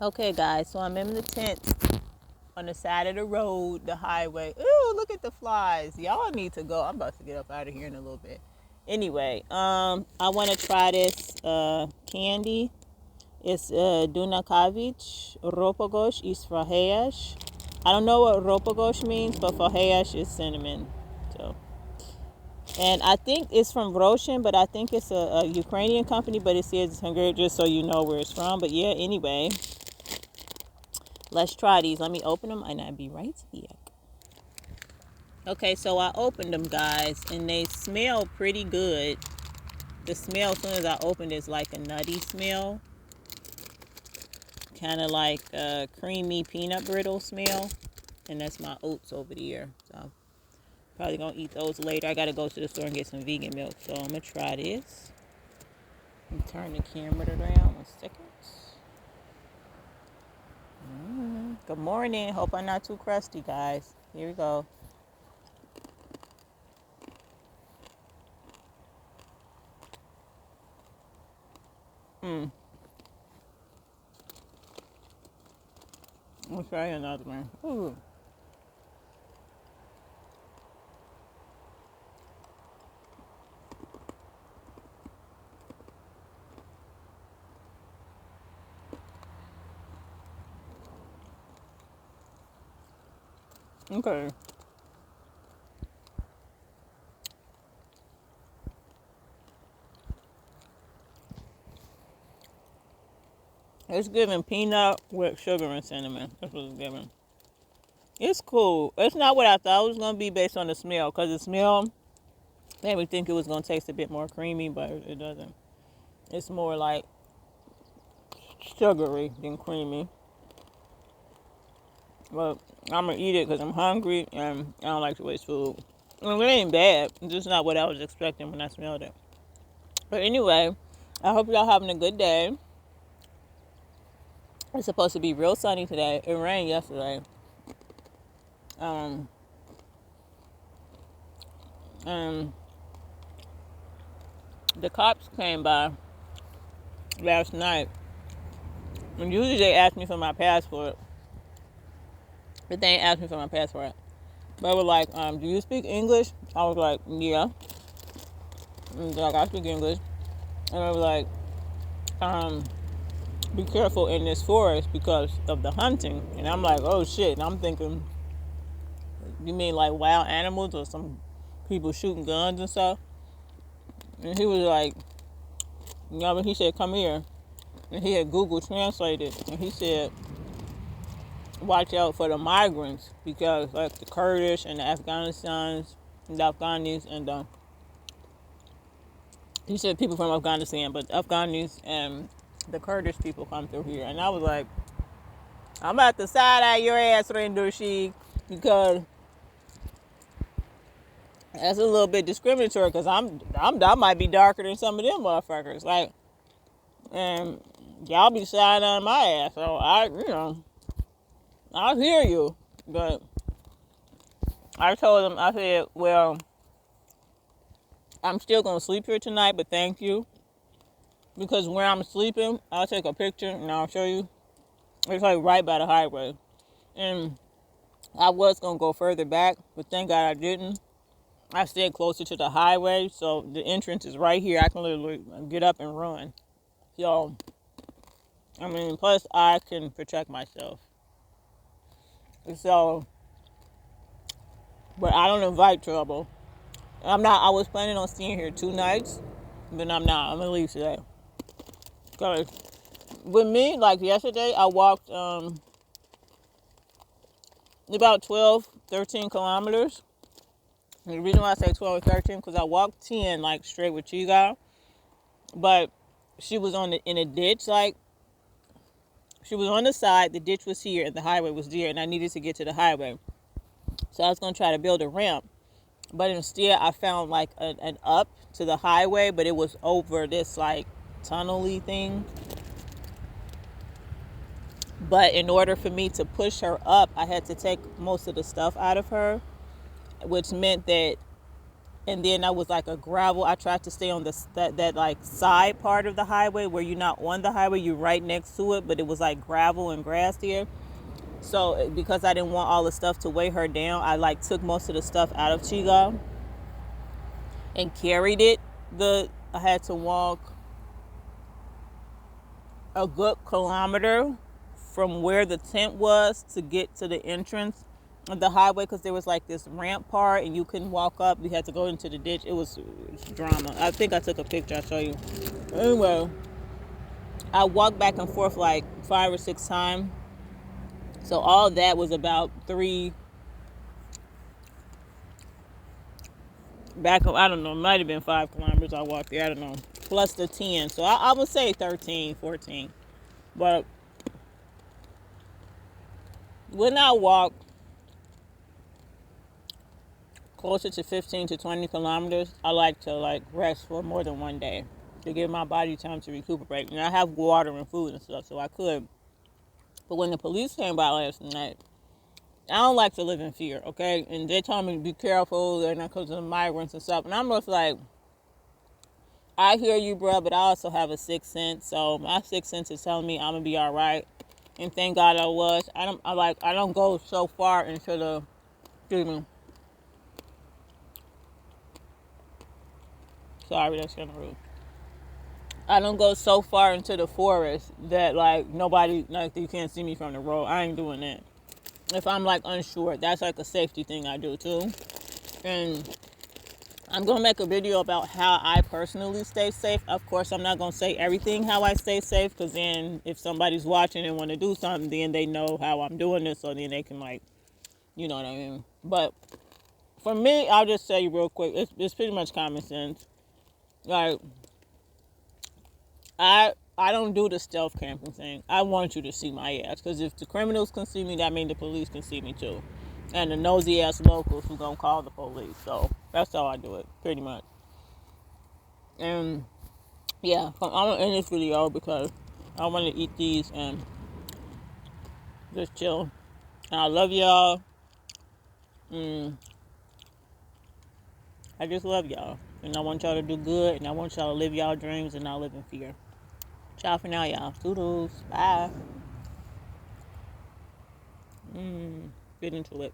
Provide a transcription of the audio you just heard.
Okay, guys, so I'm in the tent on the side of the road, the highway. Ooh, look at the flies. Y'all need to go. I'm about to get up out of here in a little bit. Anyway, I want to try this candy. It's Dunakavic. Ropogosh is Faheyash. I don't know what Ropogosh means, but Faheyash is cinnamon. So, and I think it's from Roshan, but I think it's a Ukrainian company, but it says it's Hungary, just so you know where it's from. But yeah, anyway. Let's try these. Let me open them and I'll be right back. Okay, so I opened them, guys, and they smell pretty good. The smell, as soon as I opened, is like a nutty smell. Kind of like a creamy peanut brittle smell. And that's my oats over there. So, probably going to eat those later. I got to go to the store and get some vegan milk. So, I'm going to try this. Turn the camera around 1 second. Good morning. Hope I'm not too crusty, guys. Here we go. I'll try another one. Ooh. Okay. It's giving peanut with sugar and cinnamon. That's what it's giving. It's cool. It's not what I thought it was going to be based on the smell. Because the smell made me think it was going to taste a bit more creamy, but it doesn't. It's more like sugary than creamy. But I'm going to eat it because I'm hungry and I don't like to waste food. And it ain't bad. It's just not what I was expecting when I smelled it. But anyway, I hope y'all having a good day. It's supposed to be real sunny today. It rained yesterday. And the cops came by last night. And usually they ask me for my passport. But they ain't asked me for my passport. They were like, do you speak English? I was like, yeah. And they're like, I speak English. And they were like, be careful in this forest because of the hunting. And I'm like, oh shit. And I'm thinking, you mean like wild animals or some people shooting guns and stuff? And he was like, yeah, but he said, come here. And he had Google translated. And he said, watch out for the migrants because like the Kurdish and the Afghanis and he said people from Afghanistan, but Afghanis and the Kurdish people come through here. And I was like, I'm about to side eye your ass, Rendushi, because that's a little bit discriminatory because I might be darker than some of them motherfuckers. Like, and y'all be side on my ass. So I hear you. But I told him, I said, well, I'm still going to sleep here tonight, but thank you. Because where I'm sleeping, I'll take a picture and I'll show you. It's like right by the highway. And I was going to go further back, but thank God I didn't. I stayed closer to the highway, so the entrance is right here. I can literally get up and run. So, I mean, plus I can protect myself. So, but I don't invite trouble. I was planning on staying here 2 nights, but I'm not. I'm going to leave today. Because with me, like yesterday, I walked about 12, 13 kilometers. And the reason why I say 12 or 13, because I walked 10, like, straight with Csiga. But she was in a ditch, like, she was on the side, the ditch was here, and the highway was there, and I needed to get to the highway. So I was going to try to build a ramp. But instead, I found, like, an up to the highway, but it was over this, like, tunnel-y thing. But in order for me to push her up, I had to take most of the stuff out of her, which meant that and then that was like a gravel. I tried to stay on that like side part of the highway where you're not on the highway, you're right next to it, but it was like gravel and grass here. So because I didn't want all the stuff to weigh her down, I like took most of the stuff out of Csiga and carried it. I had to walk a good kilometer from where the tent was to get to the entrance of the highway, because there was like this ramp part and you couldn't walk up. You had to go into the ditch. It was drama. I think I took a picture. I'll show you. Anyway, I walked back and forth like 5 or 6 times. So all that was about I don't know, it might have been 5 kilometers I walked there. I don't know. Plus the 10. So I would say 13, 14. But when I walk closer to 15 to 20 kilometers, I like to like rest for more than one day to give my body time to recuperate. And I have water and food and stuff, so I could. But when the police came by last night, I don't like to live in fear, okay? And they told me to be careful, they're not because of the migrants and stuff. And I'm just like, I hear you, bro, but I also have a sixth sense. So my sixth sense is telling me I'm gonna be all right. And thank God I was. I don't go so far into the, excuse me. Sorry, that's kind of rude. I don't go so far into the forest that like nobody, like you can't see me from the road. I ain't doing that. If I'm like unsure, that's like a safety thing I do too. And I'm going to make a video about how I personally stay safe. Of course, I'm not going to say everything how I stay safe, because then if somebody's watching and want to do something, then they know how I'm doing this, so then they can like, you know what I mean. But for me, I'll just say real quick, it's pretty much common sense. Like, I don't do the stealth camping thing. I want you to see my ass, because if the criminals can see me, that means the police can see me too. And the nosy ass locals who gonna call the police. So that's how I do it, pretty much. And yeah, I'm gonna end this video because I want to eat these and just chill. And I love y'all. I just love y'all. And I want y'all to do good. And I want y'all to live y'all dreams and not live in fear. Ciao for now, y'all. Toodles. Bye. Get into it.